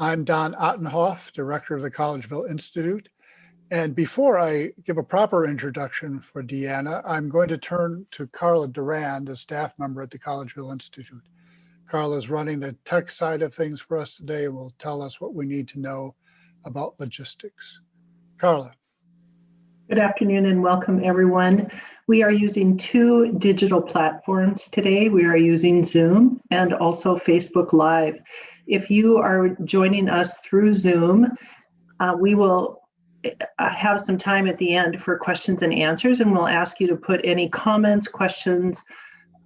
I'm Don Ottenhoff, Director of the Collegeville Institute. And before I give a proper introduction for Deanna, I'm going to turn to Carla Durand, a staff member at the Collegeville Institute. Carla is running the tech side of things for us today and will tell us what we need to know about logistics. Carla. Good afternoon and welcome everyone. We are using two digital platforms today. We are using Zoom and also Facebook Live. If you are joining us through Zoom, we will have some time at the end for questions and answers, and we'll ask you to put any comments, questions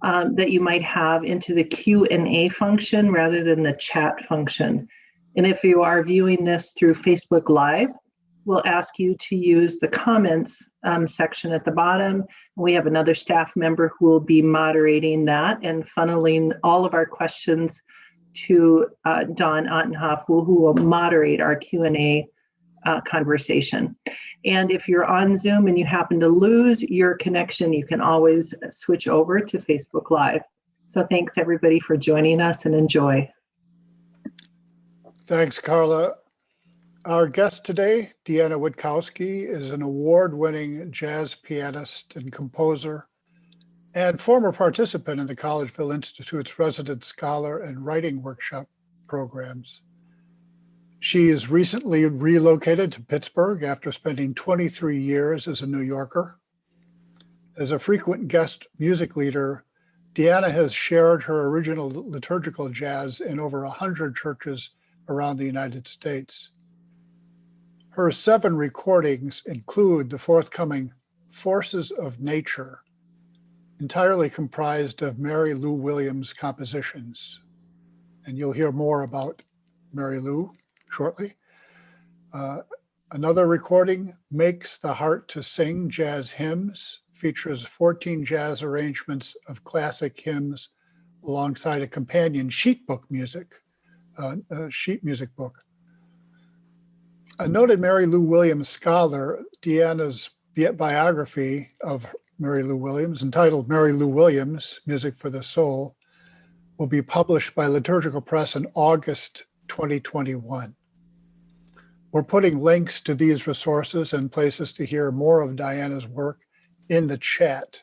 that you might have into the Q&A function rather than the chat function. And if you are viewing this through Facebook Live, we'll ask you to use the comments section at the bottom. We have another staff member who will be moderating that and funneling all of our questions to Don Ottenhoff, who will moderate our Q&A conversation. And if you're on Zoom and you happen to lose your connection, you can always switch over to Facebook Live. So thanks everybody for joining us and enjoy. Thanks, Carla. Our guest today, Deanna Witkowski, is an award-winning jazz pianist and composer and former participant in the Collegeville Institute's resident scholar and writing workshop programs. She is recently relocated to Pittsburgh after spending 23 years as a New Yorker. As a frequent guest music leader, Deanna has shared her original liturgical jazz in over 100 churches around the United States. Her 7 recordings include the forthcoming Forces of Nature, entirely comprised of Mary Lou Williams compositions. And you'll hear more about Mary Lou shortly. Another recording, Makes the Heart to Sing Jazz Hymns, features 14 jazz arrangements of classic hymns alongside a companion sheet music book. A noted Mary Lou Williams scholar, Deanna's biography of Mary Lou Williams, entitled Mary Lou Williams, Music for the Soul, will be published by Liturgical Press in August 2021. We're putting links to these resources and places to hear more of Deanna's work in the chat.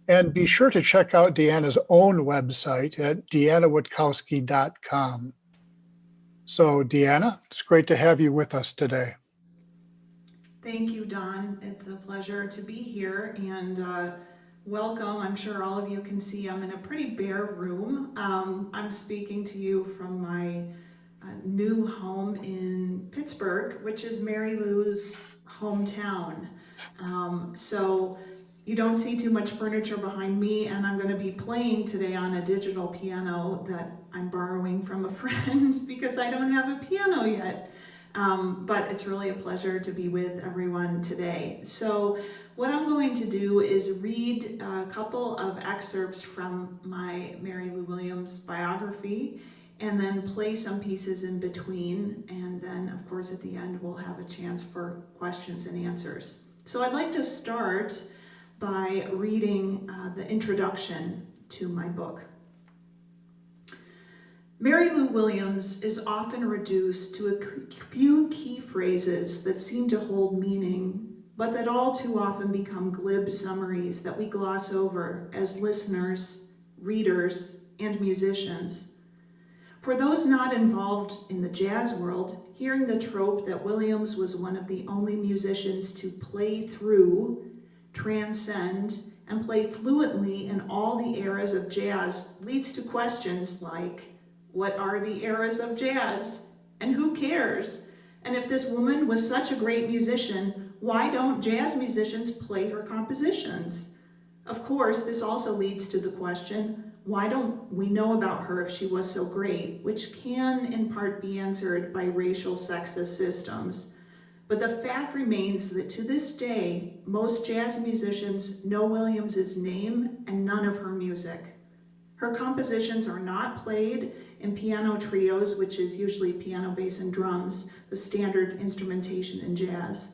And be sure to check out Deanna's own website at deannawitkowski.com. So Deanna, it's great to have you with us today. Thank you, Don. It's a pleasure to be here and welcome. I'm sure all of you can see I'm in a pretty bare room. I'm speaking to you from my new home in Pittsburgh, which is Mary Lou's hometown. So you don't see too much furniture behind me, and I'm going to be playing today on a digital piano that I'm borrowing from a friend because I don't have a piano yet. But it's really a pleasure to be with everyone today. So what I'm going to do is read a couple of excerpts from my Mary Lou Williams biography and then play some pieces in between. And then, of course, at the end, we'll have a chance for questions and answers. So I'd like to start by reading the introduction to my book. Mary Lou Williams is often reduced to a few key phrases that seem to hold meaning, but that all too often become glib summaries that we gloss over as listeners, readers, and musicians. For those not involved in the jazz world, hearing the trope that Williams was one of the only musicians to play through, transcend, and play fluently in all the eras of jazz leads to questions like, what are the eras of jazz? And who cares? And if this woman was such a great musician, why don't jazz musicians play her compositions? Of course, this also leads to the question, why don't we know about her if she was so great? Which can in part be answered by racial sexist systems. But the fact remains that to this day, most jazz musicians know Williams's name and none of her music. Her compositions are not played in piano trios, which is usually piano, bass, and drums, the standard instrumentation in jazz.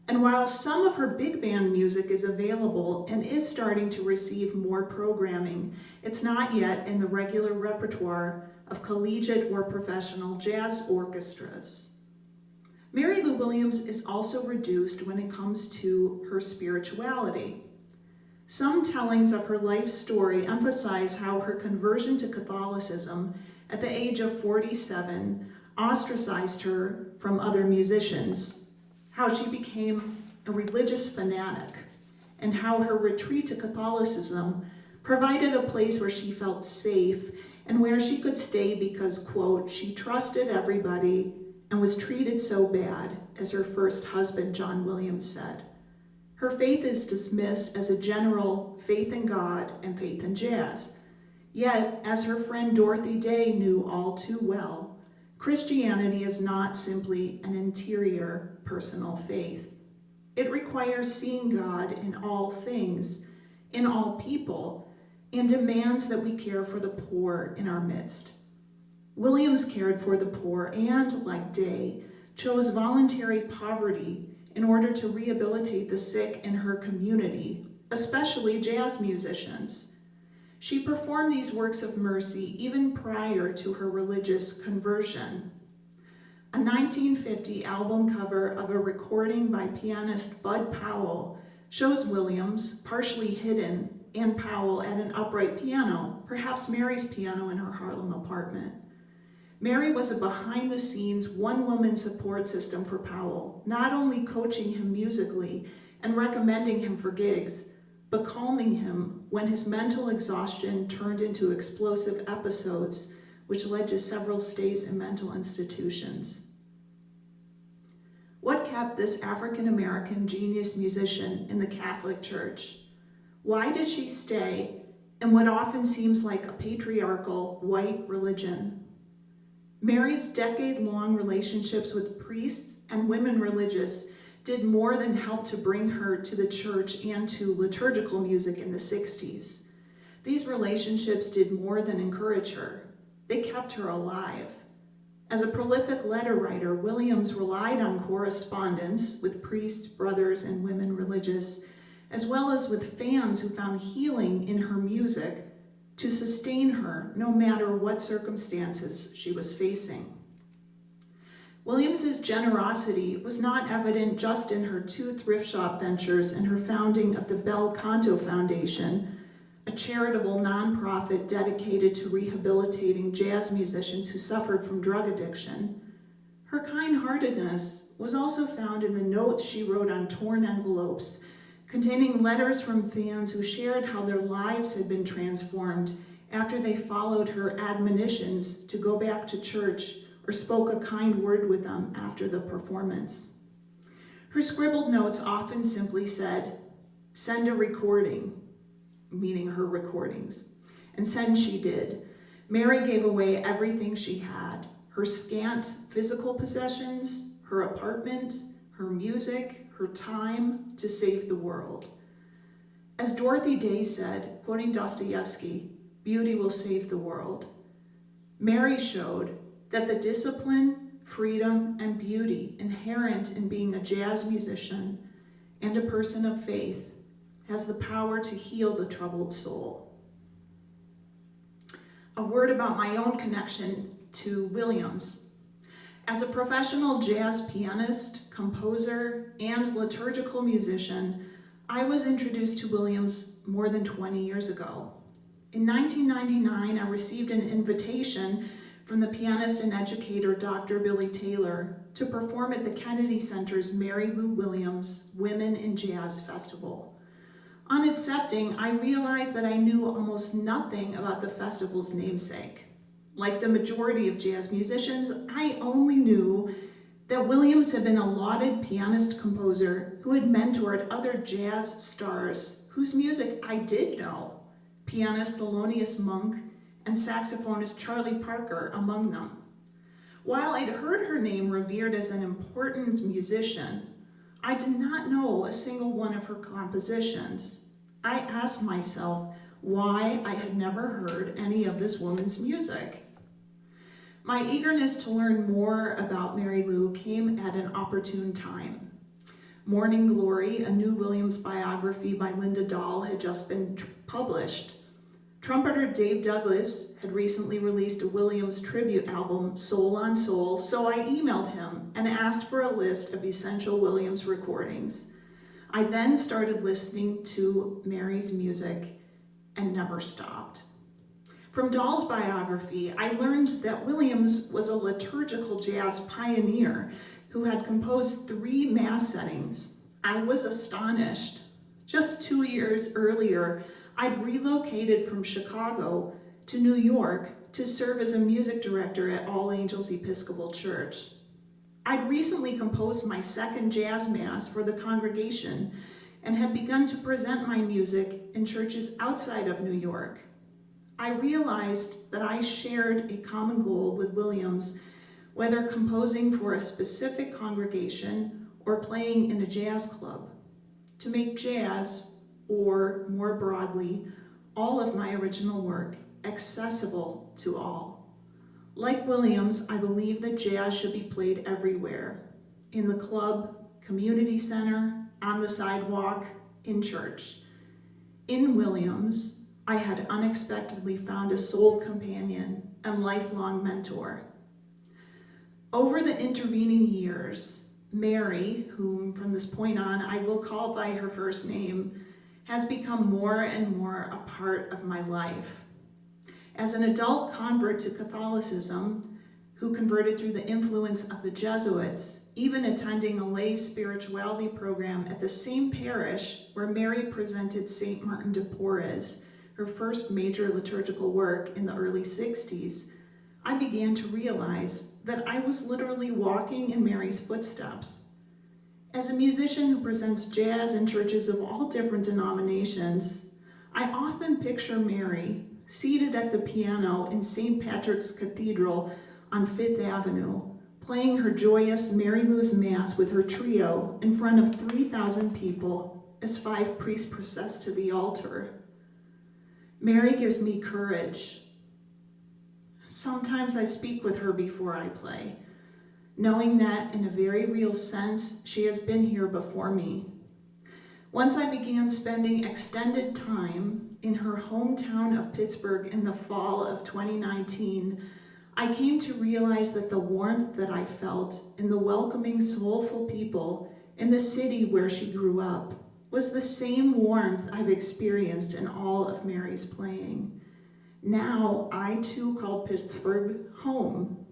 And while some of her big band music is available and is starting to receive more programming, it's not yet in the regular repertoire of collegiate or professional jazz orchestras. Mary Lou Williams is also reduced when it comes to her spirituality. Some tellings of her life story emphasize how her conversion to Catholicism at the age of 47 ostracized her from other musicians, how she became a religious fanatic, and how her retreat to Catholicism provided a place where she felt safe and where she could stay because, quote, she trusted everybody and was treated so bad, as her first husband, John Williams, said. Her faith is dismissed as a general faith in God and faith in jazz. Yet, as her friend Dorothy Day knew all too well, Christianity is not simply an interior, personal faith. It requires seeing God in all things, in all people, and demands that we care for the poor in our midst. Williams cared for the poor and, like Day, chose voluntary poverty in order to rehabilitate the sick in her community, especially jazz musicians. She performed these works of mercy even prior to her religious conversion. A 1950 album cover of a recording by pianist Bud Powell shows Williams, partially hidden, and Powell at an upright piano, perhaps Mary's piano in her Harlem apartment. Mary was a behind-the-scenes, one-woman support system for Powell, not only coaching him musically and recommending him for gigs, but calming him when his mental exhaustion turned into explosive episodes, which led to several stays in mental institutions. What kept this African-American genius musician in the Catholic Church? Why did she stay in what often seems like a patriarchal white religion? Mary's decade-long relationships with priests and women religious did more than help to bring her to the church and to liturgical music in the 60s. These relationships did more than encourage her. They kept her alive. As a prolific letter writer, Williams relied on correspondence with priests, brothers, and women religious, as well as with fans who found healing in her music to sustain her no matter what circumstances she was facing. Williams's generosity was not evident just in her 2 thrift shop ventures and her founding of the Bel Canto Foundation, a charitable nonprofit dedicated to rehabilitating jazz musicians who suffered from drug addiction. Her kind-heartedness was also found in the notes she wrote on torn envelopes containing letters from fans who shared how their lives had been transformed after they followed her admonitions to go back to church or spoke a kind word with them after the performance. Her scribbled notes often simply said, "Send a recording," meaning her recordings, and send she did. Mary gave away everything she had, her scant physical possessions, her apartment, her music, her time, to save the world. As Dorothy Day said, quoting Dostoevsky, "Beauty will save the world." Mary showed that the discipline, freedom, and beauty inherent in being a jazz musician and a person of faith has the power to heal the troubled soul. A word about my own connection to Williams. As a professional jazz pianist, composer, and liturgical musician, I was introduced to Williams more than 20 years ago. In 1999, I received an invitation from the pianist and educator Dr. Billy Taylor to perform at the Kennedy Center's Mary Lou Williams Women in Jazz Festival. On accepting, I realized that I knew almost nothing about the festival's namesake. Like the majority of jazz musicians, I only knew that Williams had been a lauded pianist-composer who had mentored other jazz stars whose music I did know, pianist Thelonious Monk and saxophonist Charlie Parker among them. While I'd heard her name revered as an important musician, I did not know a single one of her compositions. I asked myself why I had never heard any of this woman's music. My eagerness to learn more about Mary Lou came at an opportune time. Morning Glory, a new Williams biography by Linda Dahl, had just been published. Trumpeter Dave Douglas had recently released a Williams tribute album, Soul on Soul, so I emailed him and asked for a list of essential Williams recordings. I then started listening to Mary's music and never stopped. From Dahl's biography, I learned that Williams was a liturgical jazz pioneer who had composed 3 Mass settings. I was astonished. Just 2 years earlier, I'd relocated from Chicago to New York to serve as a music director at All Angels Episcopal Church. I'd recently composed my 2nd jazz mass for the congregation and had begun to present my music in churches outside of New York. I realized that I shared a common goal with Williams, whether composing for a specific congregation or playing in a jazz club, to make jazz, or more broadly, all of my original work, accessible to all. Like Williams, I believe that jazz should be played everywhere, in the club, community center, on the sidewalk, in church. In Williams, I had unexpectedly found a soul companion and lifelong mentor. Over the intervening years, Mary, whom from this point on I will call by her first name, has become more and more a part of my life. As an adult convert to Catholicism, who converted through the influence of the Jesuits, even attending a lay spirituality program at the same parish where Mary presented St. Martin de Porres, her first major liturgical work in the early 60s, I began to realize that I was literally walking in Mary's footsteps. As a musician who presents jazz in churches of all different denominations, I often picture Mary seated at the piano in St. Patrick's Cathedral on 5th Avenue, playing her joyous Mary Lou's Mass with her trio in front of 3,000 people as 5 priests process to the altar. Mary gives me courage. Sometimes I speak with her before I play, knowing that in a very real sense, she has been here before me. Once I began spending extended time in her hometown of Pittsburgh in the fall of 2019, I came to realize that the warmth that I felt in the welcoming, soulful people in the city where she grew up was the same warmth I've experienced in all of Mary's playing. Now, I too call Pittsburgh home.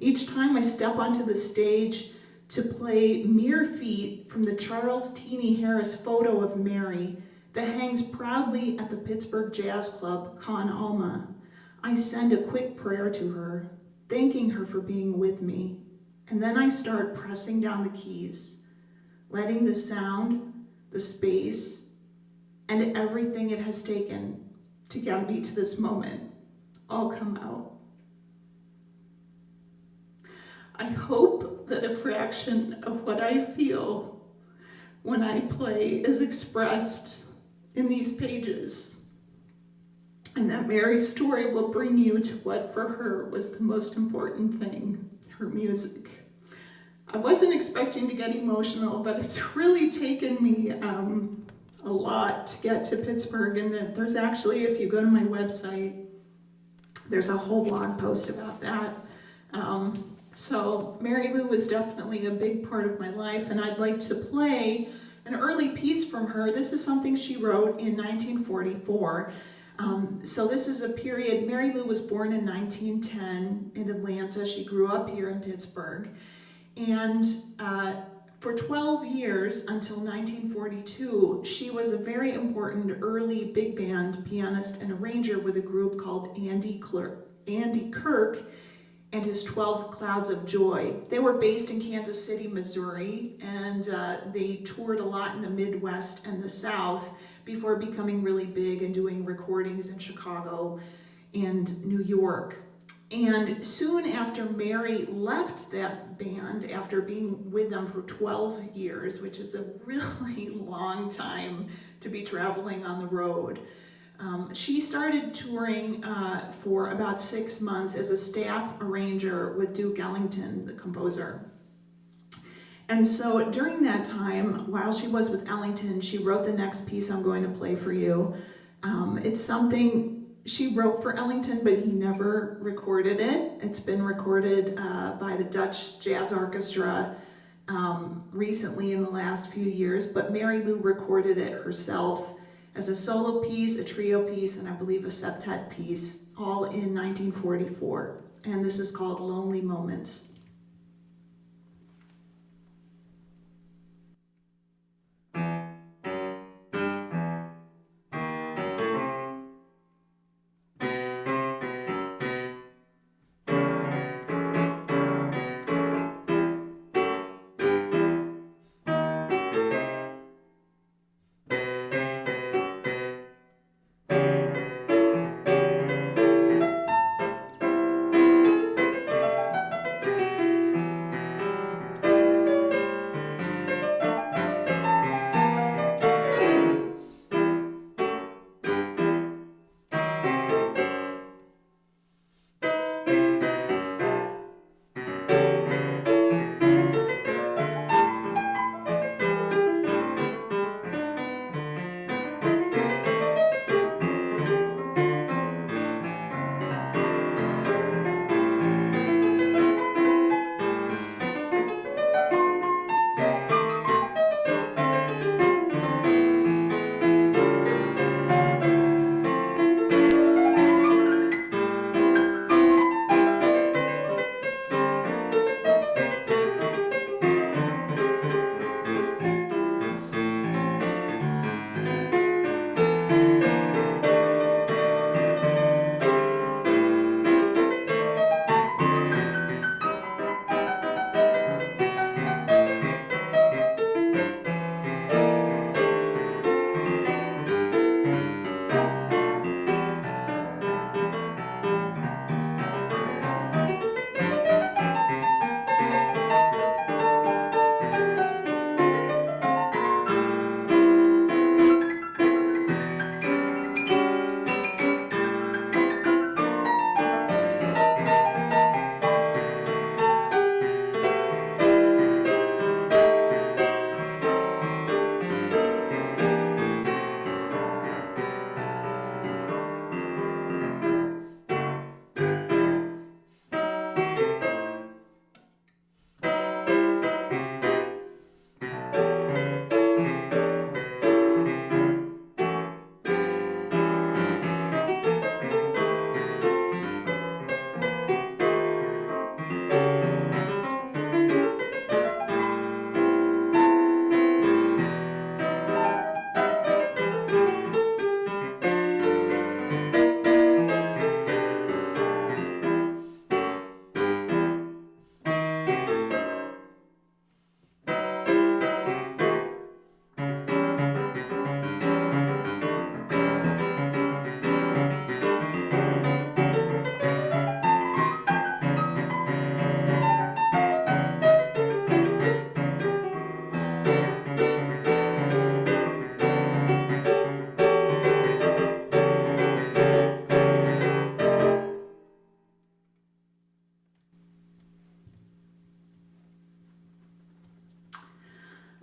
Each time I step onto the stage to play Mere Feet from the Charles Teeny Harris photo of Mary that hangs proudly at the Pittsburgh Jazz Club, Con Alma, I send a quick prayer to her, thanking her for being with me, and then I start pressing down the keys, letting the sound, the space, and everything it has taken to get me to this moment all come out. I hope that a fraction of what I feel when I play is expressed in these pages, and that Mary's story will bring you to what for her was the most important thing, her music. I wasn't expecting to get emotional, but it's really taken me a lot to get to Pittsburgh, and that there's actually, if you go to my website, there's a whole blog post about that. So Mary Lou was definitely a big part of my life, and I'd like to play an early piece from her. This is something she wrote in 1944. So this is a period, Mary Lou was born in 1910 in Atlanta. She grew up here in Pittsburgh. And for 12 years, until 1942, she was a very important early big band pianist and arranger with a group called Andy Kirk and his 12 Clouds of Joy. They were based in Kansas City, Missouri, and they toured a lot in the Midwest and the South before becoming really big and doing recordings in Chicago and New York. And soon after Mary left that band, after being with them for 12 years, which is a really long time to be traveling on the road, she started touring for about 6 months as a staff arranger with Duke Ellington, the composer. And so during that time, while she was with Ellington, she wrote the next piece I'm going to play for you. It's something She wrote for Ellington, but he never recorded it. It's been recorded by the Dutch Jazz Orchestra recently in the last few years, but Mary Lou recorded it herself as a solo piece, a trio piece, and I believe a septet piece, all in 1944. And this is called Lonely Moments.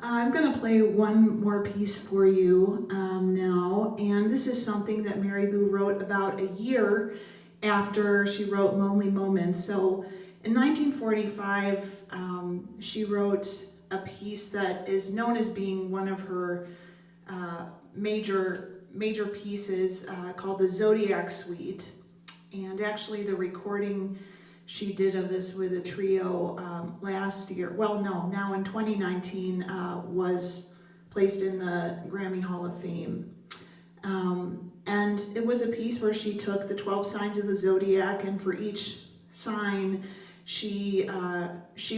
I'm going to play one more piece for you now, and this is something that Mary Lou wrote about a year after she wrote Lonely Moments. So in 1945, she wrote a piece that is known as being one of her major pieces called the Zodiac Suite. And actually the recording she did of this with a trio last year, well no, now in 2019, was placed in the Grammy Hall of Fame. And it was a piece where she took the 12 signs of the zodiac, and for each sign she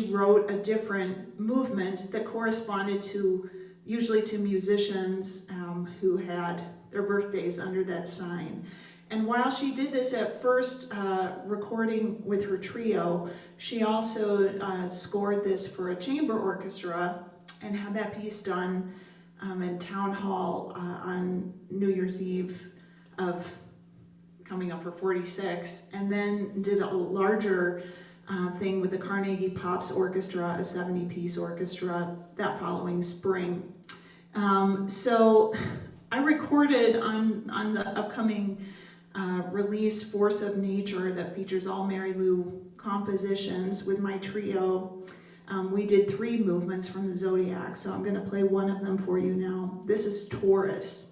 wrote a different movement that corresponded to, usually to musicians who had their birthdays under that sign. And while she did this at first recording with her trio, she also scored this for a chamber orchestra and had that piece done in Town Hall on New Year's Eve of coming up for 46, and then did a larger thing with the Carnegie Pops Orchestra, a 70-piece orchestra, that following spring. So I recorded on the upcoming release Force of Nature that features all Mary Lou compositions with my trio. We did 3 movements from the Zodiac, so I'm going to play one of them for you now. This is Taurus.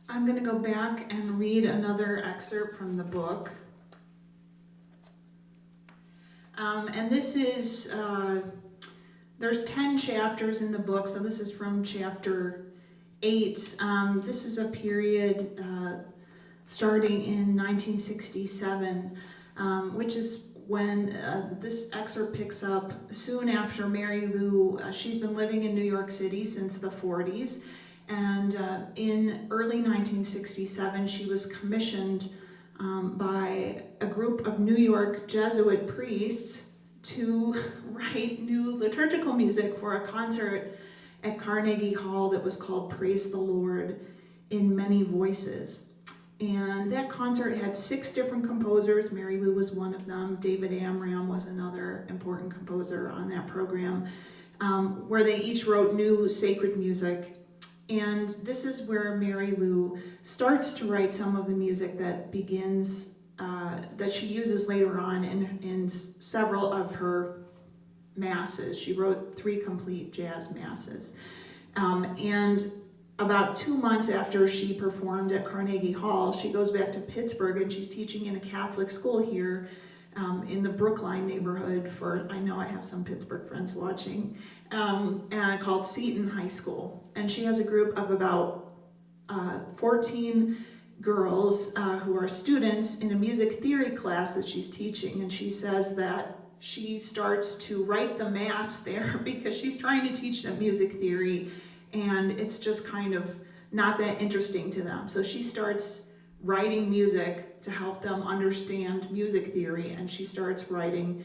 I'm going to go back and read another excerpt from the book. And this is, there's 10 chapters in the book, so this is from chapter 8. This is a period starting in 1967, which is when this excerpt picks up soon after Mary Lou. She's been living in New York City since the 40s, and in early 1967 she was commissioned by a group of New York Jesuit priests to write new liturgical music for a concert at Carnegie Hall that was called Praise the Lord in Many Voices. And that concert had 6 different composers. Mary Lou was one of them. David Amram was another important composer on that program, where they each wrote new sacred music. And this is where Mary Lou starts to write some of the music that begins, that she uses later on in several of her masses. She wrote 3 complete jazz masses. And about 2 months after she performed at Carnegie Hall, she goes back to Pittsburgh and she's teaching in a Catholic school here in the Brookline neighborhood for, I know I have some Pittsburgh friends watching, called Seton High School. And she has a group of about 14 girls who are students in a music theory class that she's teaching. And she says that she starts to write the Mass there because she's trying to teach them music theory, and it's just kind of not that interesting to them. So she starts writing music to help them understand music theory, and she starts writing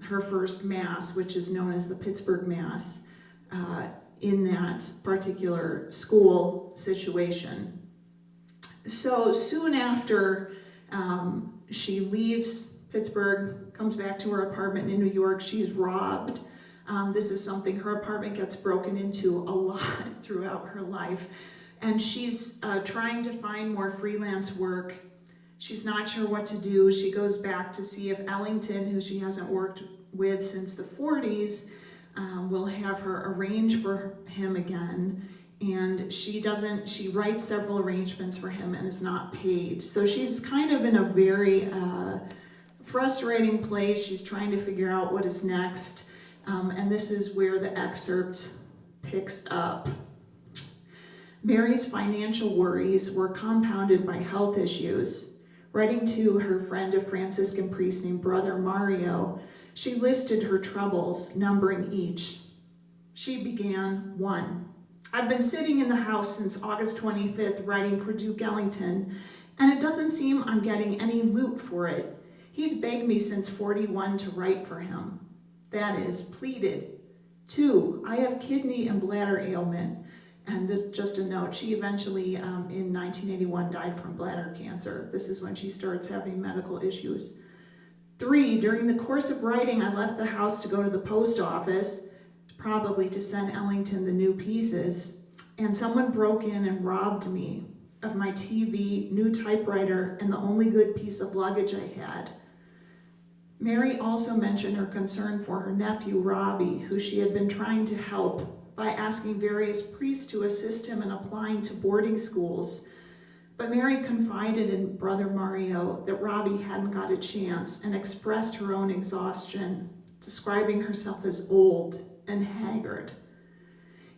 her first Mass, which is known as the Pittsburgh Mass, in that particular school situation. So soon after she leaves Pittsburgh, comes back to her apartment in New York, she's robbed. This is something, her apartment gets broken into a lot throughout her life. And she's trying to find more freelance work. She's not sure what to do. She goes back to see if Ellington, who she hasn't worked with since the 40s, will have her arrange for him again. And she writes several arrangements for him and is not paid. So she's kind of in a very frustrating place. She's trying to figure out what is next. And this is where the excerpt picks up. Mary's financial worries were compounded by health issues. Writing to her friend, a Franciscan priest named Brother Mario, she listed her troubles, numbering each. She began, 1. I've been sitting in the house since August 25th writing for Duke Ellington, and it doesn't seem I'm getting any loot for it. He's begged me since 41 to write for him. That is, pleaded. 2, I have kidney and bladder ailment. And this, just a note, she eventually, in 1981, died from bladder cancer. This is when she starts having medical issues. 3, during the course of writing, I left the house to go to the post office, probably to send Ellington the new pieces, and someone broke in and robbed me of my TV, new typewriter, and the only good piece of luggage I had. Mary also mentioned her concern for her nephew, Robbie, who she had been trying to help by asking various priests to assist him in applying to boarding schools. But Mary confided in Brother Mario that Robbie hadn't got a chance and expressed her own exhaustion, describing herself as old and haggard.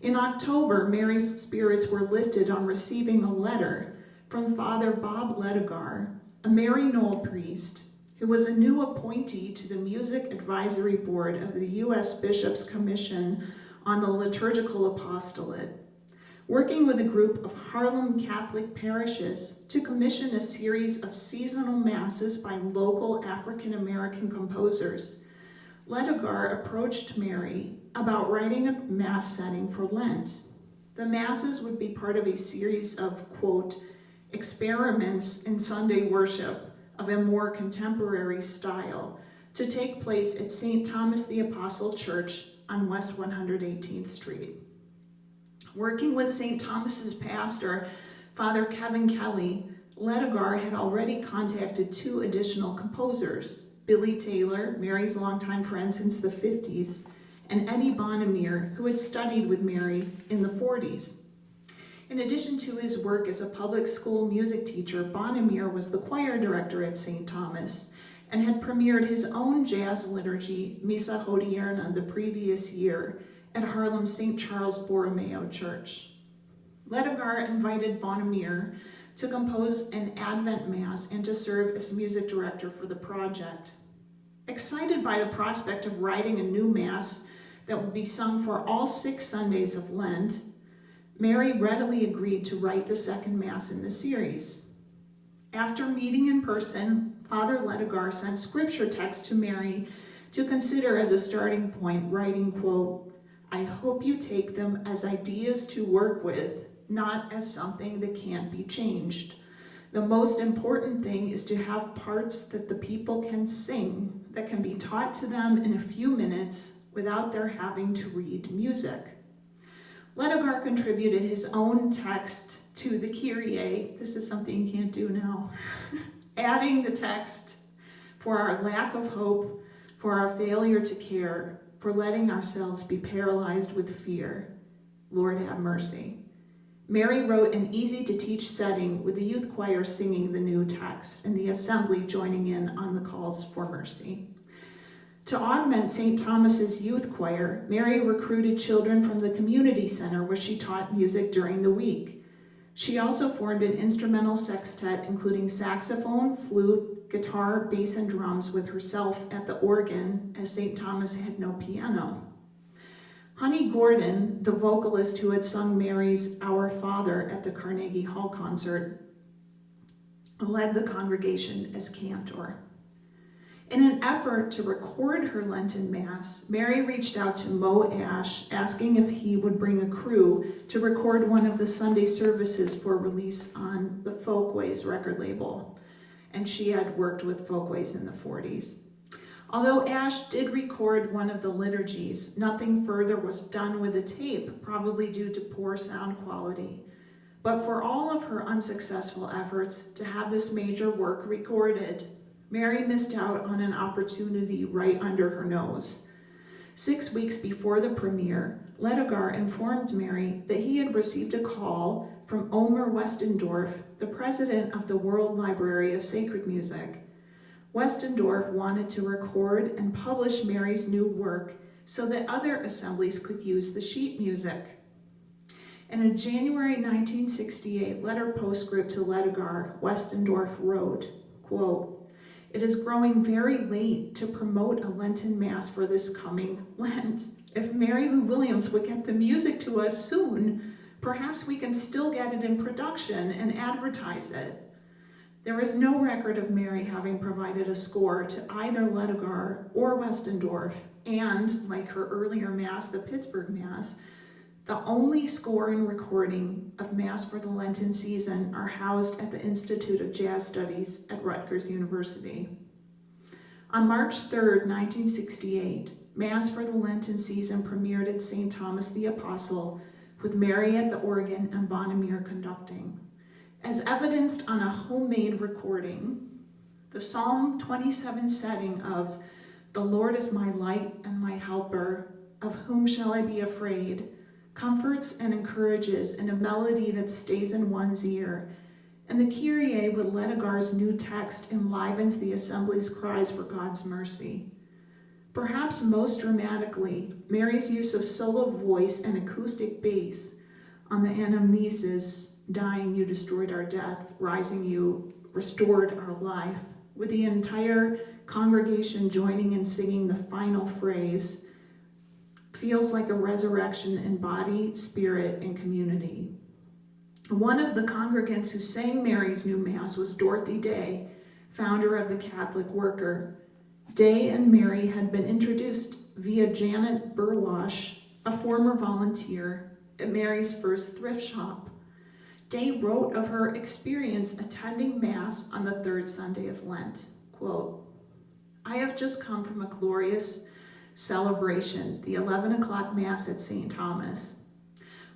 In October, Mary's spirits were lifted on receiving a letter from Father Bob Ledigar, a Maryknoll priest, who was a new appointee to the Music Advisory Board of the U.S. Bishops' Commission on the Liturgical Apostolate, working with a group of Harlem Catholic parishes to commission a series of seasonal masses by local African-American composers. Ledigar approached Mary about writing a mass setting for Lent. The masses would be part of a series of, quote, experiments in Sunday worship of a more contemporary style to take place at St. Thomas the Apostle Church on West 118th Street. Working with St. Thomas's pastor, Father Kevin Kelly, Ledigar had already contacted 2 additional composers, Billy Taylor, Mary's longtime friend since the 50s, and Eddie Bonamere, who had studied with Mary in the 40s. In addition to his work as a public school music teacher, Bonamere was the choir director at St. Thomas and had premiered his own jazz liturgy, Missa Hodierna, the previous year at Harlem's St. Charles Borromeo Church. Ledigar invited Bonamere to compose an Advent Mass and to serve as music director for the project. Excited by the prospect of writing a new Mass that would be sung for all 6 Sundays of Lent, Mary readily agreed to write the second Mass in the series. After meeting in person, Father Ledigar sent scripture text to Mary to consider as a starting point, writing, quote, I hope you take them as ideas to work with, not as something that can't be changed. The most important thing is to have parts that the people can sing, that can be taught to them in a few minutes without their having to read music. Ledigar contributed his own text to the Kyrie. This is something you can't do now. Adding the text for our lack of hope, for our failure to care, for letting ourselves be paralyzed with fear. Lord, have mercy. Mary wrote an easy-to-teach setting with the youth choir singing the new text and the assembly joining in on the calls for mercy. To augment St. Thomas's youth choir, Mary recruited children from the community center where she taught music during the week. She also formed an instrumental sextet including saxophone, flute, guitar, bass, and drums with herself at the organ, as St. Thomas had no piano. Honey Gordon, the vocalist who had sung Mary's Our Father at the Carnegie Hall concert, led the congregation as cantor. In an effort to record her Lenten Mass, Mary reached out to Mo Ash, asking if he would bring a crew to record one of the Sunday services for release on the Folkways record label. And she had worked with Folkways in the 40s. Although Ash did record one of the liturgies, nothing further was done with the tape, probably due to poor sound quality. But for all of her unsuccessful efforts to have this major work recorded, Mary missed out on an opportunity right under her nose. 6 weeks before the premiere, Ledigar informed Mary that he had received a call from Omer Westendorf, the president of the World Library of Sacred Music. Westendorf wanted to record and publish Mary's new work so that other assemblies could use the sheet music. In a January 1968 letter postscript to Ledigar, Westendorf wrote, quote, "It is growing very late to promote a Lenten Mass for this coming Lent. If Mary Lou Williams would get the music to us soon, perhaps we can still get it in production and advertise it." There is no record of Mary having provided a score to either Ledigar or Westendorf, and, like her earlier Mass, the Pittsburgh Mass, the only score and recording of Mass for the Lenten season are housed at the Institute of Jazz Studies at Rutgers University. On March 3rd, 1968, Mass for the Lenten season premiered at St. Thomas the Apostle, with Mary at the organ and Bonamere conducting. As evidenced on a homemade recording, the Psalm 27 setting of "The Lord is my light and my helper, of whom shall I be afraid?" comforts and encourages in a melody that stays in one's ear, and the Kyrie with Ledigar's new text enlivens the assembly's cries for God's mercy. Perhaps most dramatically, Mary's use of solo voice and acoustic bass on the anamnesis, "Dying you destroyed our death, rising you restored our life," with the entire congregation joining and singing the final phrase, feels like a resurrection in body, spirit, and community. One of the congregants who sang Mary's new Mass was Dorothy Day, founder of the Catholic Worker. Day and Mary had been introduced via Janet Burwash, a former volunteer at Mary's first thrift shop. Day wrote of her experience attending Mass on the third Sunday of Lent, quote, "I have just come from a glorious celebration, the 11 o'clock Mass at St. Thomas.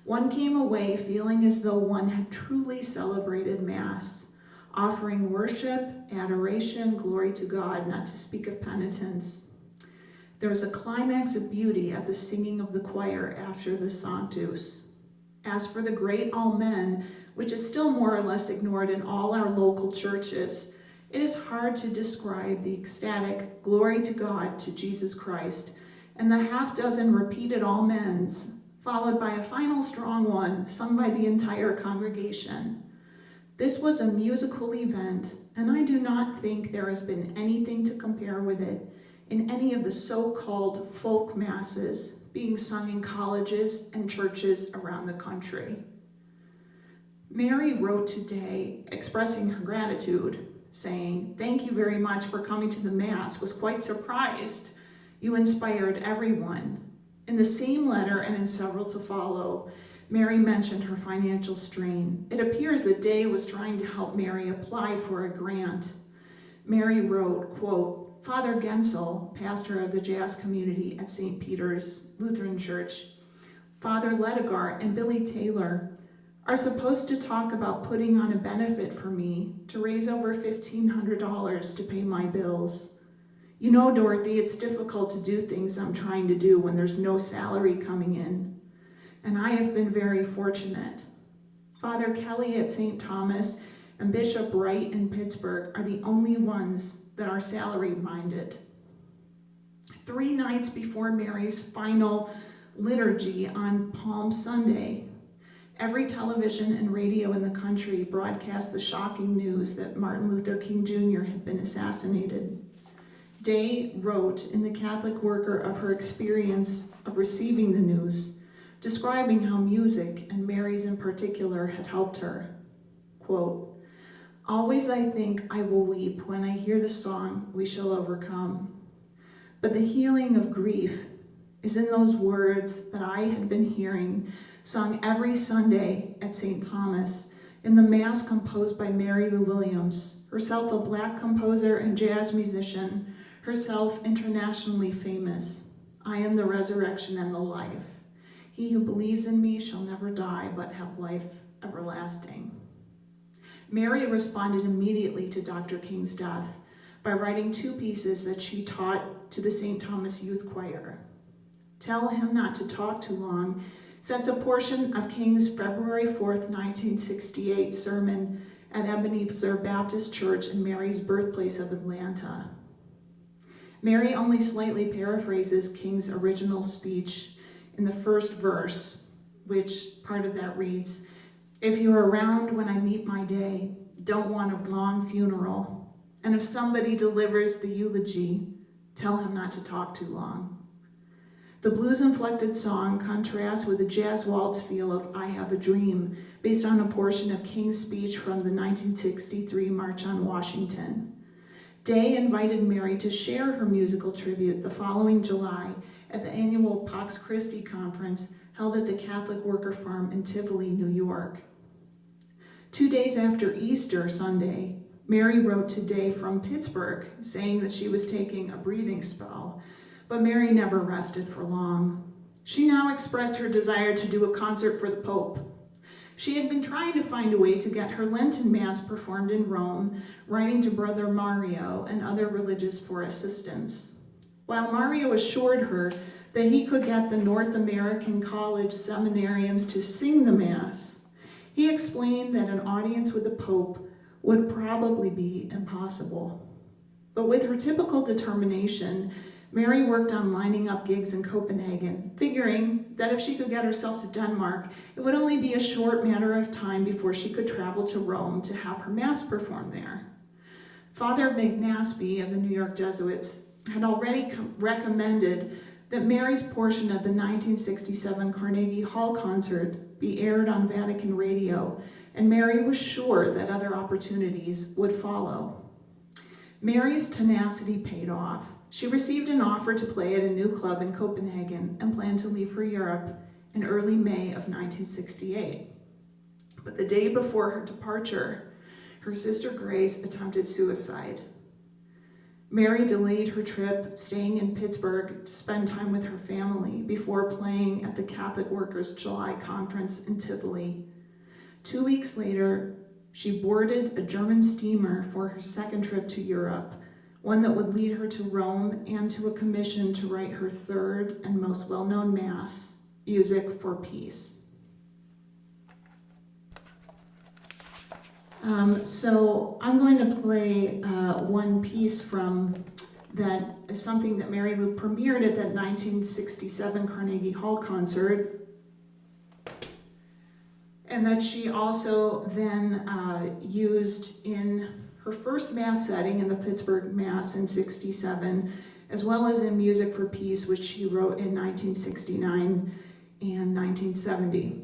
One came away feeling as though one had truly celebrated Mass, offering worship, adoration, glory to God, not to speak of penitence. There was a climax of beauty at the singing of the choir after the Sanctus. As for the great Amen, which is still more or less ignored in all our local churches, it is hard to describe the ecstatic glory to God, to Jesus Christ, and the half-dozen repeated amens, followed by a final strong one sung by the entire congregation. This was a musical event, and I do not think there has been anything to compare with it in any of the so-called folk masses being sung in colleges and churches around the country." Mary wrote today expressing her gratitude, saying, "Thank you very much for coming to the Mass. Was quite surprised. You inspired everyone." In the same letter and in several to follow, Mary mentioned her financial strain. It appears that Day was trying to help Mary apply for a grant. Mary wrote, quote, "Father Gensel, pastor of the jazz community at St. Peter's Lutheran Church, Father Ledigar, and Billy Taylor are supposed to talk about putting on a benefit for me to raise over $1,500 to pay my bills. You know, Dorothy, it's difficult to do things I'm trying to do when there's no salary coming in. And I have been very fortunate. Father Kelly at St. Thomas and Bishop Wright in Pittsburgh are the only ones that are salary-minded." 3 nights before Mary's final liturgy on Palm Sunday, Every television and radio in the country broadcast the shocking news that Martin Luther King Jr. had been assassinated. Day wrote in The Catholic Worker of her experience of receiving the news, describing how music, and Mary's in particular, had helped her. Quote, "Always I think I will weep when I hear the song, 'We Shall Overcome.' But the healing of grief is in those words that I had been hearing sung every Sunday at St. Thomas in the Mass composed by Mary Lou Williams, herself a Black composer and jazz musician, herself internationally famous. I am the resurrection and the life. He who believes in me shall never die, but have life everlasting." Mary responded immediately to Dr. King's death by writing 2 pieces that she taught to the St. Thomas Youth Choir. "Tell Him Not to Talk Too Long" sets a portion of King's February 4th, 1968 sermon at Ebenezer Baptist Church in Mary's birthplace of Atlanta. Mary only slightly paraphrases King's original speech in the first verse, which part of that reads, "If you're around when I meet my day, don't want a long funeral. And if somebody delivers the eulogy, tell him not to talk too long." The blues-inflected song contrasts with the jazz waltz feel of "I Have a Dream," based on a portion of King's speech from the 1963 March on Washington. Day invited Mary to share her musical tribute the following July at the annual Pax Christi Conference held at the Catholic Worker Farm in Tivoli, New York. 2 days after Easter Sunday, Mary wrote to Day from Pittsburgh, saying that she was taking a breathing spell, but Mary never rested for long. She now expressed her desire to do a concert for the Pope. She had been trying to find a way to get her Lenten Mass performed in Rome, writing to Brother Mario and other religious for assistance. While Mario assured her that he could get the North American College seminarians to sing the Mass, he explained that an audience with the Pope would probably be impossible. But with her typical determination, Mary worked on lining up gigs in Copenhagen, figuring that if she could get herself to Denmark, it would only be a short matter of time before she could travel to Rome to have her Mass performed there. Father McNaspy of the New York Jesuits had already recommended that Mary's portion of the 1967 Carnegie Hall concert be aired on Vatican radio, and Mary was sure that other opportunities would follow. Mary's tenacity paid off. She received an offer to play at a new club in Copenhagen and planned to leave for Europe in early May of 1968. But the day before her departure, her sister Grace attempted suicide. Mary delayed her trip, staying in Pittsburgh to spend time with her family before playing at the Catholic Workers' July Conference in Tivoli. 2 weeks later, she boarded a German steamer for her second trip to Europe, one that would lead her to Rome and to a commission to write her third and most well-known Mass, Music for Peace. So I'm going to play one piece from that is something that Mary Lou premiered at that 1967 Carnegie Hall concert, and that she also then used in her first Mass setting in the Pittsburgh Mass in '67, as well as in Music for Peace, which she wrote in 1969 and 1970.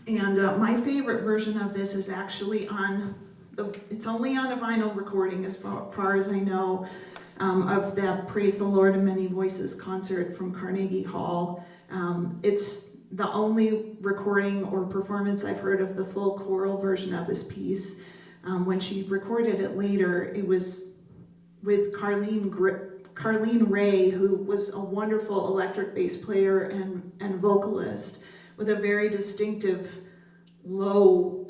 And my favorite version of this is actually it's only on a vinyl recording as far as I know, of that Praise the Lord in Many Voices concert from Carnegie Hall. It's the only recording or performance I've heard of the full choral version of this piece. When she recorded it later, it was with Carlene Ray, who was a wonderful electric bass player and vocalist with a very distinctive low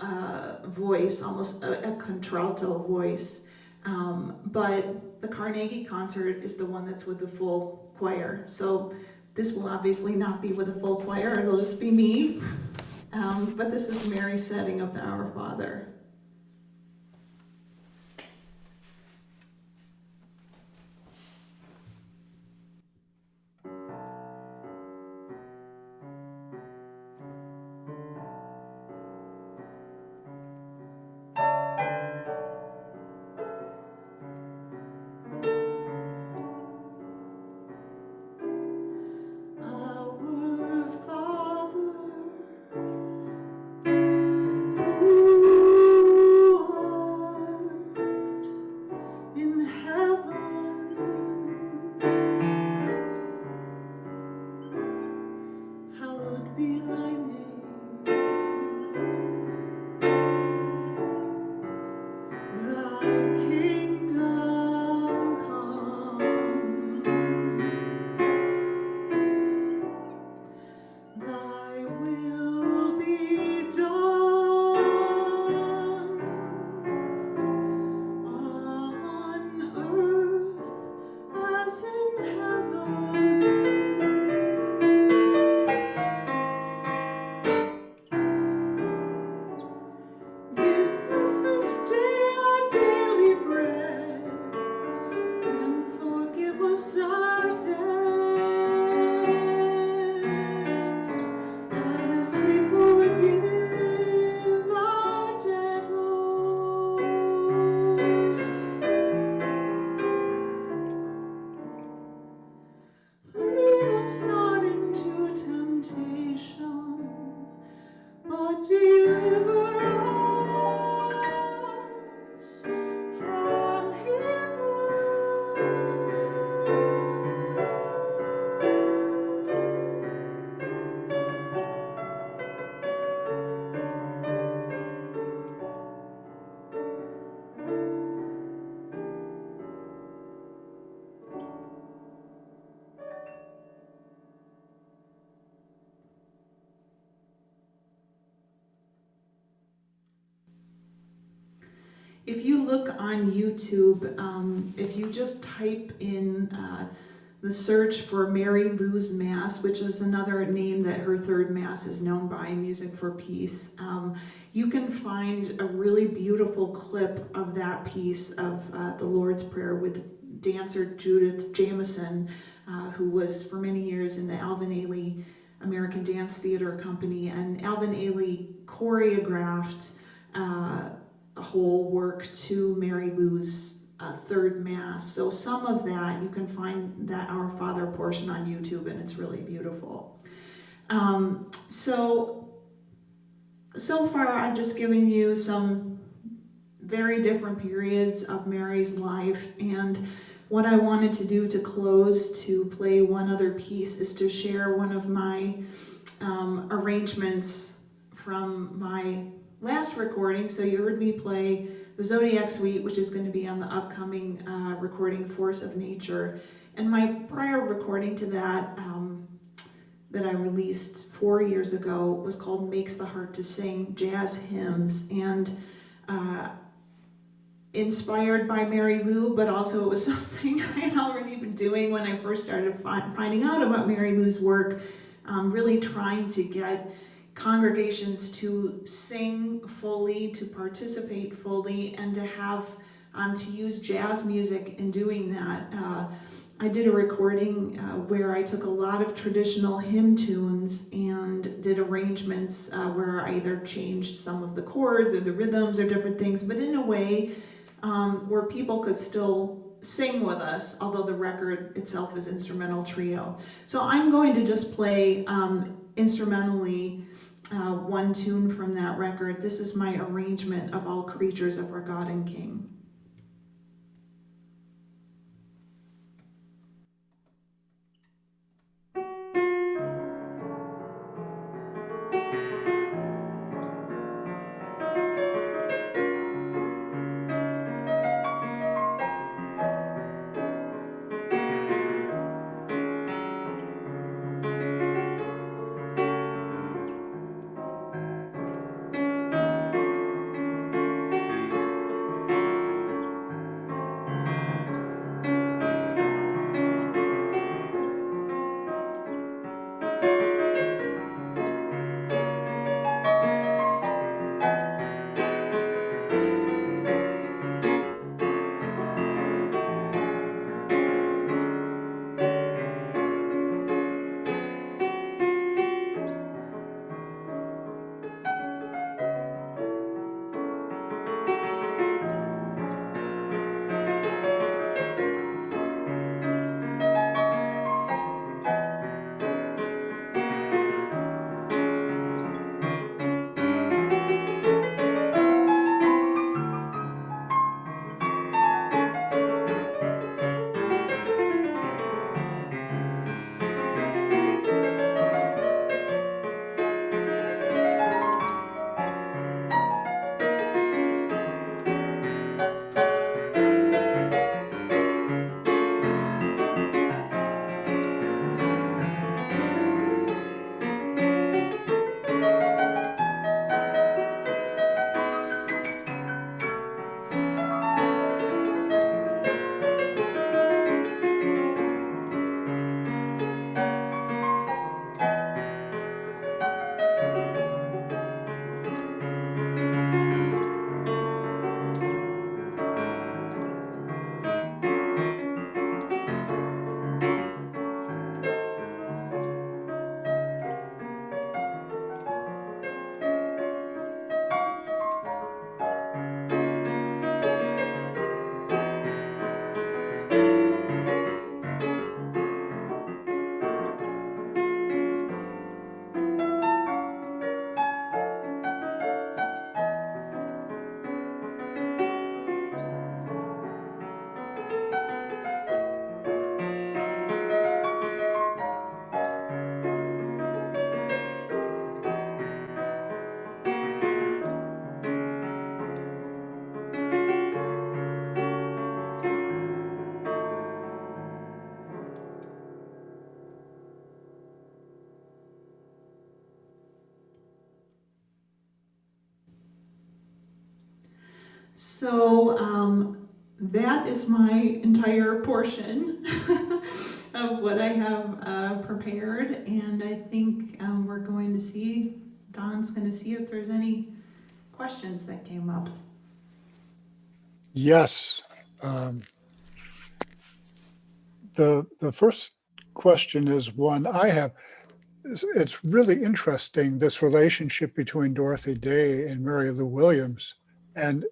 voice, almost a contralto voice. But the Carnegie concert is the one that's with the full choir. So this will obviously not be with a full choir, it'll just be me. But this is Mary's setting of the Our Father. If you look on YouTube, if you just type in the search for Mary Lou's Mass, which is another name that her third Mass is known by, Music for Peace, you can find a really beautiful clip of that piece of the Lord's Prayer with dancer Judith Jamison, who was for many years in the Alvin Ailey American Dance Theater Company, and Alvin Ailey choreographed a whole work to Mary Lou's third Mass. So some of that, you can find that Our Father portion on YouTube, and it's really beautiful. So far I've just given you some very different periods of Mary's life, and what I wanted to do to close, to play one other piece, is to share one of my arrangements from my last recording. So you heard me play the Zodiac Suite, which is going to be on the upcoming recording, Force of Nature. And my prior recording to that, that I released 4 years ago, was called Makes the Heart to Sing, Jazz Hymns. And inspired by Mary Lou, but also it was something I had already been doing when I first started finding out about Mary Lou's work, really trying to get congregations to sing fully, to participate fully, and to have, to use jazz music in doing that. I did a recording where I took a lot of traditional hymn tunes and did arrangements where I either changed some of the chords or the rhythms or different things, but in a way where people could still sing with us, although the record itself is instrumental trio. So I'm going to just play instrumentally one tune from that record. This is my arrangement of All Creatures of Our God and King. So that is my entire portion of what I have prepared, and I think we're going to see, Don's going to see if there's any questions that came up. Yes. The first question is one I have. It's really interesting, this relationship between Dorothy Day and Mary Lou Williams. And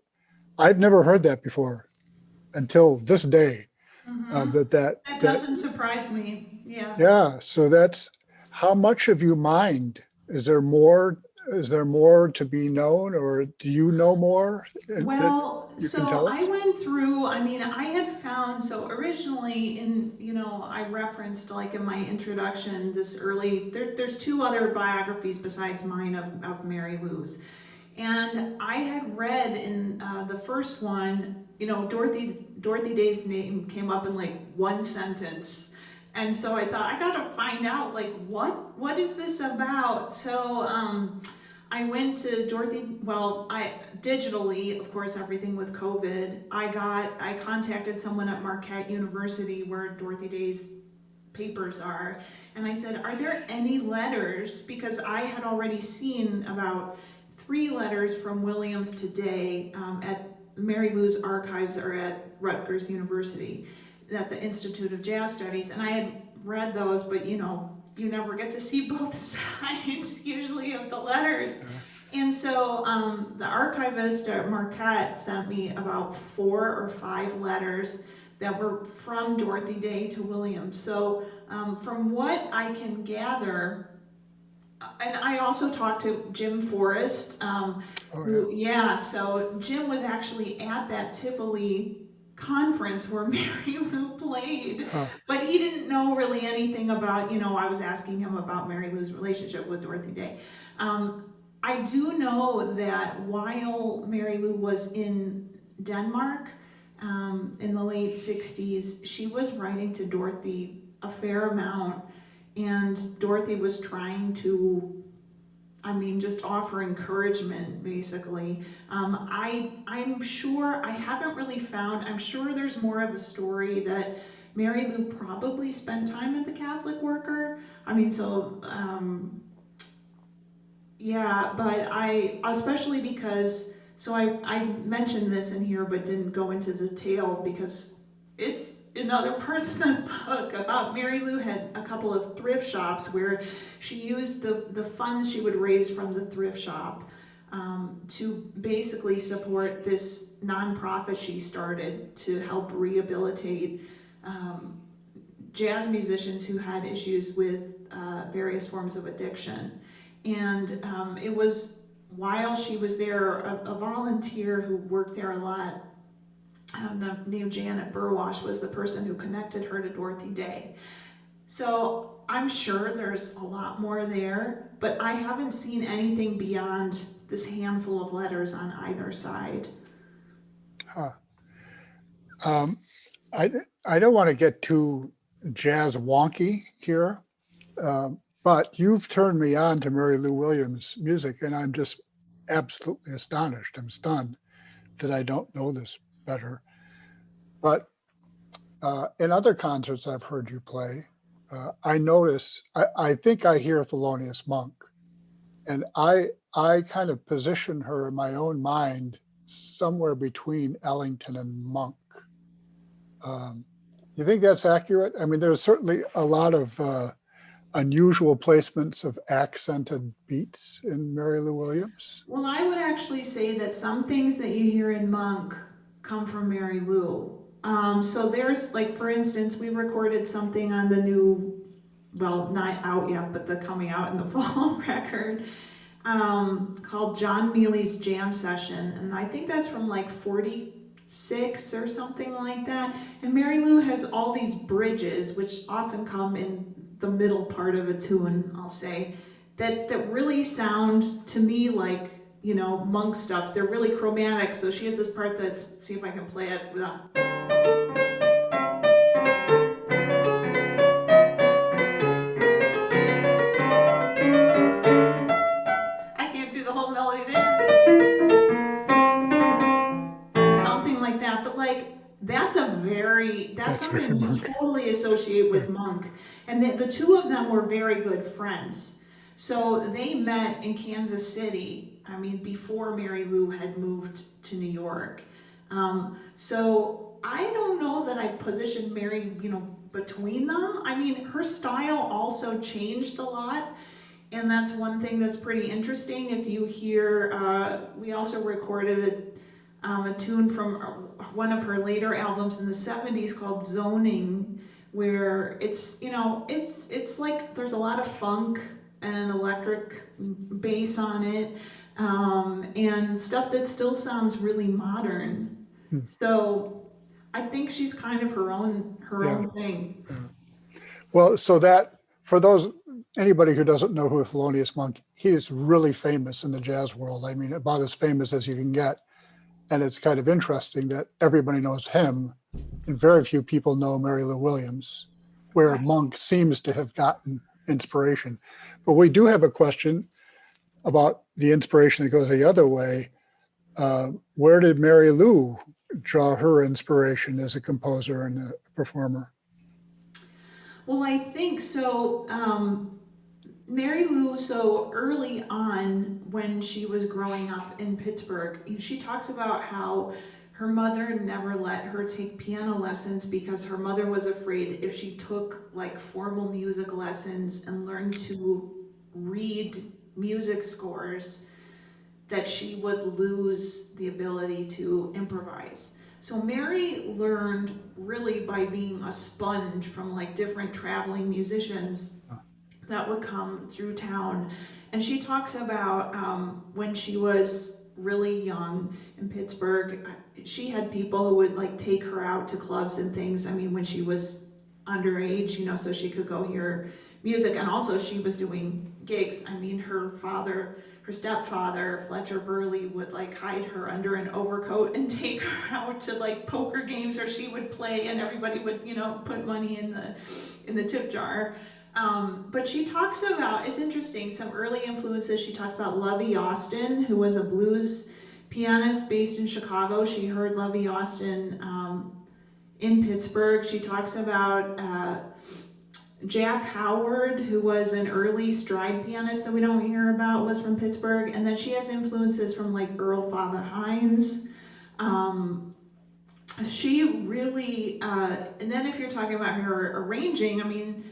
I've never heard that before until this day. That doesn't surprise me. Yeah. So that's, how much of you mind? Is there more to be known, or do you know more? Well, you can so tell I us? went through, I mean, I had found, so originally I referenced like in my introduction, this early, there's two other biographies besides mine of Mary Lou's. And I had read in the first one, Dorothy Day's name came up in like one sentence. And so I thought, I gotta find out, like, what is this about? So I went to I digitally, of course, everything with COVID, I contacted someone at Marquette University where Dorothy Day's papers are. And I said, are there any letters? Because I had already seen about 3 letters from Williams to Day at Mary Lou's archives are at Rutgers University, at the Institute of Jazz Studies. And I had read those, but you never get to see both sides usually of the letters. And so the archivist at Marquette sent me about 4 or 5 letters that were from Dorothy Day to Williams. So from what I can gather, and I also talked to Jim Forrest, so Jim was actually at that Tivoli conference where Mary Lou played, but he didn't know really anything about, I was asking him about Mary Lou's relationship with Dorothy Day. I do know that while Mary Lou was in Denmark in the late 60s, she was writing to Dorothy a fair amount, and Dorothy was trying to, just offer encouragement, basically. I'm sure, I haven't really found, I'm sure there's more of a story that Mary Lou probably spent time at the Catholic Worker. But especially because, so I mentioned this in here but didn't go into detail because it's in other parts of the book about Mary Lou had a couple of thrift shops where she used the funds she would raise from the thrift shop to basically support this nonprofit she started to help rehabilitate jazz musicians who had issues with various forms of addiction. And it was while she was there, a volunteer who worked there a lot, named Janet Burwash, was the person who connected her to Dorothy Day. So I'm sure there's a lot more there, but I haven't seen anything beyond this handful of letters on either side. I don't want to get too jazz wonky here, but you've turned me on to Mary Lou Williams music, and I'm just absolutely astonished. I'm stunned that I don't know this better. But in other concerts I've heard you play, I notice, I think I hear Thelonious Monk, and I kind of position her in my own mind somewhere between Ellington and Monk. You think that's accurate? I mean, there's certainly a lot of unusual placements of accented beats in Mary Lou Williams. Well, I would actually say that some things that you hear in Monk come from Mary Lou. So there's, like, for instance, we recorded something on the new, well, not out yet, but the coming out in the fall record, called John Mealy's Jam Session. And I think that's from like 46 or something like that. And Mary Lou has all these bridges, which often come in the middle part of a tune, I'll say, that really sound to me like, Monk stuff. They're really chromatic. So she has this part that's, see if I can play it without. I can't do the whole melody there. that, but like, that's That's very something you Monk. totally associate with Monk. And the two of them were very good friends. So they met in Kansas City, I mean, before Mary Lou had moved to New York. So I don't know that I positioned Mary, between them. I mean, her style also changed a lot. And that's one thing that's pretty interesting. If you hear, we also recorded a tune from one of her later albums in the 70s called Zoning, where it's like there's a lot of funk and electric bass on it, and stuff that still sounds really modern. Hmm. So I think she's kind of her Yeah. own thing. Yeah. Well, so that for anybody who doesn't know who Thelonious Monk, he's really famous in the jazz world. I mean, about as famous as you can get. And it's kind of interesting that everybody knows him and very few people know Mary Lou Williams, where Right. Monk seems to have gotten inspiration. But we do have a question about the inspiration that goes the other way. Where did Mary Lou draw her inspiration as a composer and a performer? Well, I think so. Mary Lou, so early on when she was growing up in Pittsburgh, she talks about how her mother never let her take piano lessons because her mother was afraid if she took like formal music lessons and learned to read music scores, that she would lose the ability to improvise. So Mary learned really by being a sponge from like different traveling musicians that would come through town. And she talks about when she was really young in Pittsburgh, she had people who would like take her out to clubs and things. I mean, when she was underage, so she could go hear music. And also she was doing gigs. I mean, her stepfather, Fletcher Burley, would like hide her under an overcoat and take her out to like poker games, or she would play and everybody would, put money in the tip jar. But she talks about, it's interesting, some early influences. She talks about Lovey Austin, who was a blues pianist based in Chicago. She heard Lovey Austin in Pittsburgh. She talks about Jack Howard, who was an early stride pianist that we don't hear about, was from Pittsburgh. And then she has influences from like Earl Father Hines. She really, and then if you're talking about her arranging, I mean,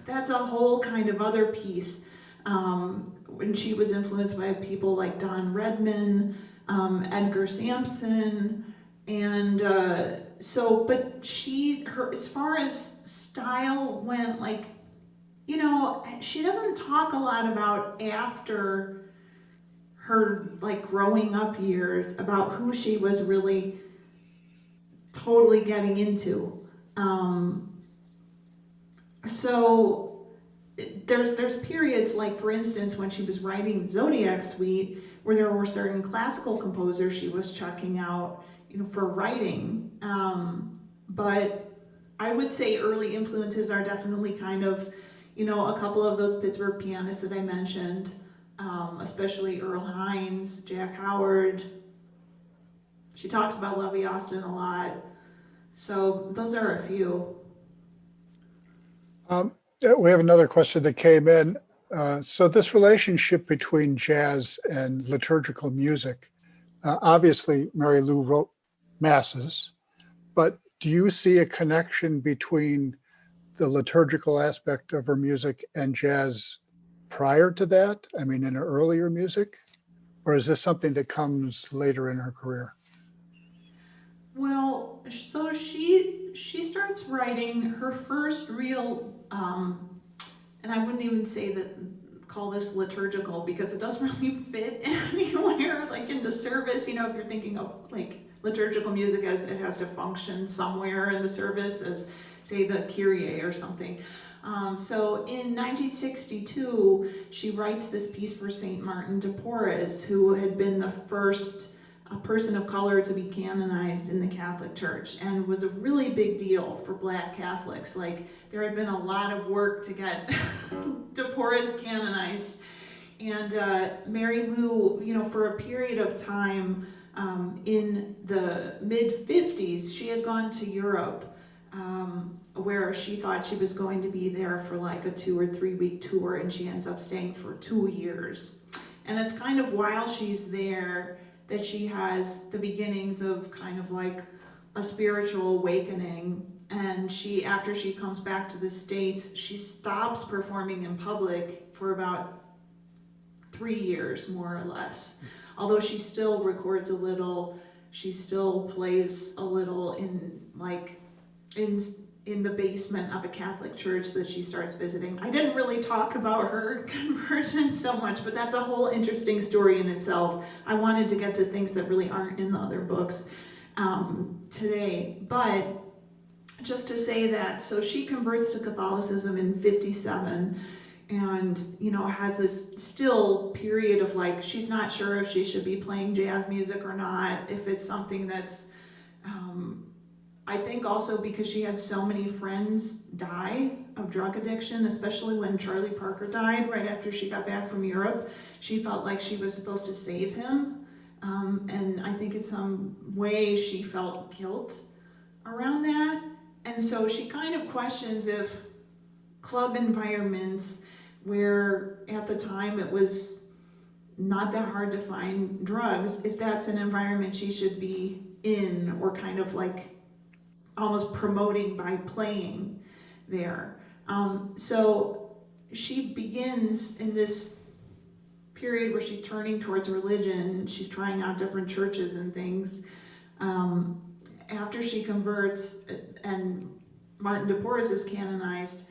that's a whole kind of other piece. When she was influenced by people like Don Redman, Edgar Sampson, and but as far as style went, like, she doesn't talk a lot about after her like growing up years about who she was really totally getting into. So there's periods, like for instance when she was writing Zodiac Suite, where there were certain classical composers she was checking out, for writing. But I would say early influences are definitely kind of, a couple of those Pittsburgh pianists that I mentioned, especially Earl Hines, Jack Howard. She talks about Lovey Austin a lot. So those are a few. We have another question that came in. So this relationship between jazz and liturgical music, obviously Mary Lou wrote masses, but do you see a connection between the liturgical aspect of her music and jazz prior to that? I mean, in her earlier music? Or is this something that comes later in her career? Well, so she starts writing her first real, and I wouldn't even call this liturgical because it doesn't really fit anywhere, like in the service. If you're thinking of like liturgical music as it has to function somewhere in the service, as say the Kyrie or something. So in 1962, she writes this piece for Saint Martin de Porres, who had been the first a person of color to be canonized in the Catholic Church, and was a really big deal for Black Catholics. Like, there had been a lot of work to get de Porres canonized. And Mary Lou, for a period of time, In the mid-50s, she had gone to Europe, where she thought she was going to be there for like a 2 or 3 week tour, and she ends up staying for 2 years. And it's kind of while she's there that she has the beginnings of kind of like a spiritual awakening. And after she comes back to the States, she stops performing in public for about 3 years, more or less. Although she still records a little, she still plays a little in the basement of a Catholic church that she starts visiting. I didn't really talk about her conversion so much, but that's a whole interesting story in itself. I wanted to get to things that really aren't in the other books today. But just to say that, so she converts to Catholicism in 57, and has this still period of like, she's not sure if she should be playing jazz music or not, if it's something that's I think also because she had so many friends die of drug addiction, especially when Charlie Parker died right after she got back from Europe. She felt like she was supposed to save him, and I think in some way she felt guilt around that. And so she kind of questions if club environments, where at the time it was not that hard to find drugs, if that's an environment she should be in, or kind of like almost promoting by playing there. So she begins in this period where she's turning towards religion, she's trying out different churches and things. After she converts and Martin de Porres is canonized,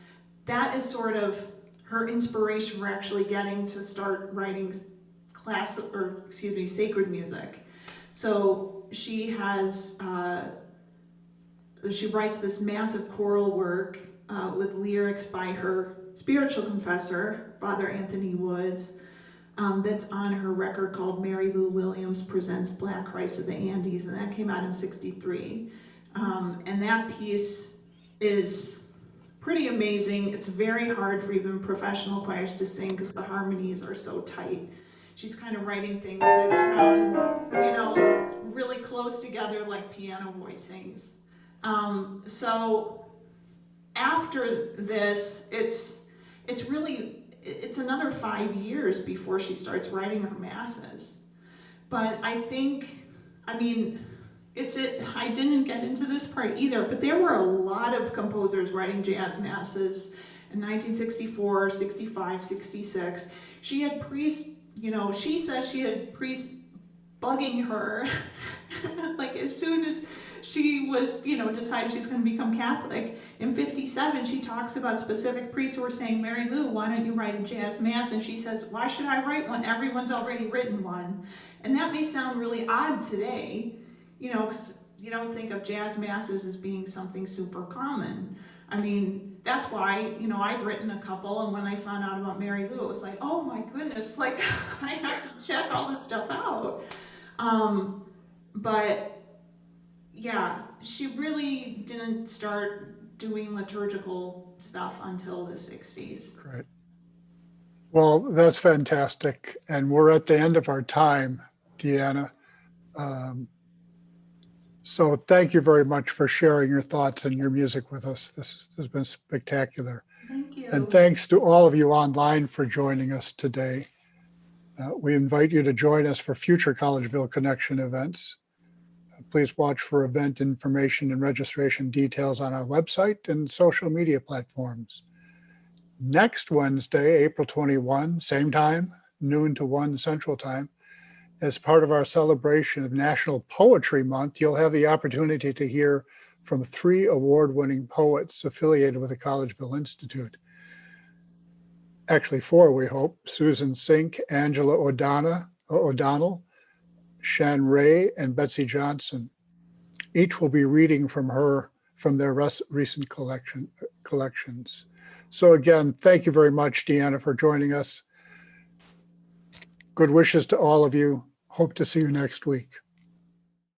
that is sort of her inspiration for actually getting to start writing sacred music. So she writes this massive choral work with lyrics by her spiritual confessor, Father Anthony Woods, that's on her record called Mary Lou Williams Presents Black Christ of the Andes, and that came out in 63. And that piece is pretty amazing. It's very hard for even professional choirs to sing because the harmonies are so tight. She's kind of writing things that sound, really close together like piano voicings. So after this, it's another 5 years before she starts writing her masses. But I didn't get into this part either, but there were a lot of composers writing jazz masses in 1964, 65, 66. She had priests, she said she had priests bugging her, like as soon as she was, decided she's going to become Catholic. In 57, she talks about specific priests who were saying, Mary Lou, why don't you write a jazz mass? And she says, why should I write one? Everyone's already written one. And that may sound really odd today, because you don't think of jazz masses as being something super common. I mean, that's why, I've written a couple, and when I found out about Mary Lou, it was like, oh my goodness, like, I have to check all this stuff out. But yeah, she really didn't start doing liturgical stuff until the 60s. Great. Well, that's fantastic. And we're at the end of our time, Deanna. So thank you very much for sharing your thoughts and your music with us. This has been spectacular. Thank you. And thanks to all of you online for joining us today. We invite you to join us for future Collegeville Connection events. Please watch for event information and registration details on our website and social media platforms. Next Wednesday, April 21, same time, noon to 1 Central Time, as part of our celebration of National Poetry Month, you'll have the opportunity to hear from 3 award-winning poets affiliated with the Collegeville Institute. Actually 4, we hope: Susan Sink, Angela O'Donnell, Shan Ray, and Betsy Johnson. Each will be reading from their recent collections. So again, thank you very much, Deanna, for joining us. Good wishes to all of you. Hope to see you next week.